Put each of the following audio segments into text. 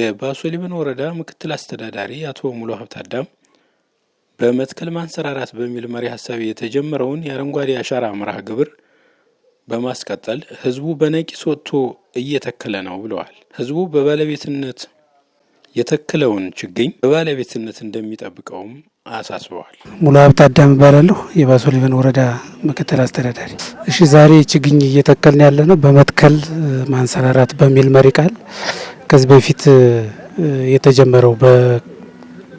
የባሶ ሊበን ወረዳ ምክትል አስተዳዳሪ አቶ ሙሉ ሀብት አዳም በመትከል ማንሰራራት በሚል መሪ ሀሳብ የተጀመረውን የአረንጓዴ አሻራ መርሃ ግብር በማስቀጠል ህዝቡ በነቂስ ወጥቶ እየተከለ ነው ብለዋል። ህዝቡ በባለቤትነት የተከለውን ችግኝ በባለቤትነት እንደሚጠብቀውም አሳስበዋል። ሙሉ ሀብት አዳም እባላለሁ፣ የባሶ ሊበን ወረዳ ምክትል አስተዳዳሪ። እሺ፣ ዛሬ ችግኝ እየተከልን ያለ ነው በመትከል ማንሰራራት በሚል መሪ ቃል ከዚህ በፊት የተጀመረው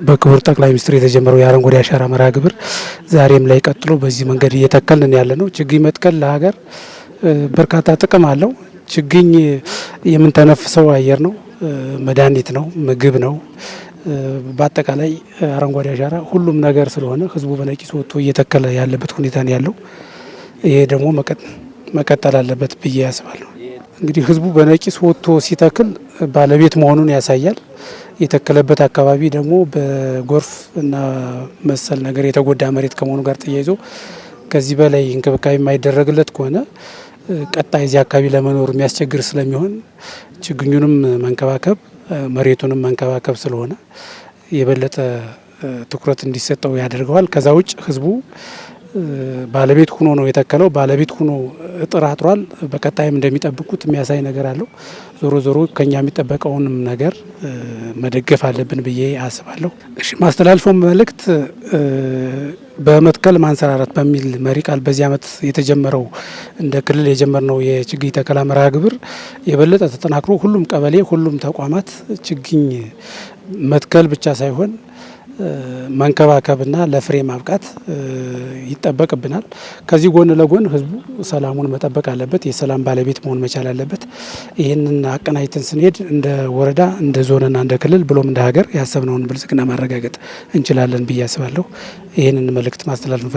በክቡር ጠቅላይ ሚኒስትር የተጀመረው የአረንጓዴ አሻራ መርሃ ግብር ዛሬም ላይ ቀጥሎ በዚህ መንገድ እየተከልን ያለ ነው። ችግኝ መትከል ለሀገር በርካታ ጥቅም አለው። ችግኝ የምንተነፍሰው አየር ነው፣ መድኃኒት ነው፣ ምግብ ነው። በአጠቃላይ አረንጓዴ አሻራ ሁሉም ነገር ስለሆነ ህዝቡ በነቂስ ወጥቶ እየተከለ ያለበት ሁኔታ ነው ያለው። ይሄ ደግሞ መቀጠል አለበት ብዬ ያስባለሁ። እንግዲህ ህዝቡ በነቂስ ወጥቶ ሲተክል ባለቤት መሆኑን ያሳያል። የተከለበት አካባቢ ደግሞ በጎርፍ እና መሰል ነገር የተጎዳ መሬት ከመሆኑ ጋር ተያይዞ ከዚህ በላይ እንክብካቤ የማይደረግለት ከሆነ ቀጣይ እዚህ አካባቢ ለመኖር የሚያስቸግር ስለሚሆን ችግኙንም መንከባከብ መሬቱንም መንከባከብ ስለሆነ የበለጠ ትኩረት እንዲሰጠው ያደርገዋል። ከዛ ውጭ ህዝቡ ባለቤት ሆኖ ነው የተከለው። ባለቤት ሆኖ ጥራጥሯል። በቀጣይም እንደሚጠብቁት የሚያሳይ ነገር አለው። ዞሮ ዞሮ ከኛ የሚጠበቀውንም ነገር መደገፍ አለብን ብዬ አስባለሁ። እሺ፣ ማስተላልፈው መልእክት በመትከል ማንሰራራት በሚል መሪ ቃል በዚህ ዓመት የተጀመረው እንደ ክልል የጀመርነው የችግኝ ተከላ መርሃ ግብር የበለጠ ተጠናክሮ ሁሉም ቀበሌ፣ ሁሉም ተቋማት ችግኝ መትከል ብቻ ሳይሆን መንከባከብና ለፍሬ ማብቃት ይጠበቅብናል። ከዚህ ጎን ለጎን ህዝቡ ሰላሙን መጠበቅ አለበት። የሰላም ባለቤት መሆን መቻል አለበት። ይህንን አቀናጅተን ስንሄድ እንደ ወረዳ፣ እንደ ዞንና እንደ ክልል ብሎም እንደ ሀገር ያሰብነውን ብልጽግና ማረጋገጥ እንችላለን ብዬ አስባለሁ። ይህንን መልእክት ማስተላለፍ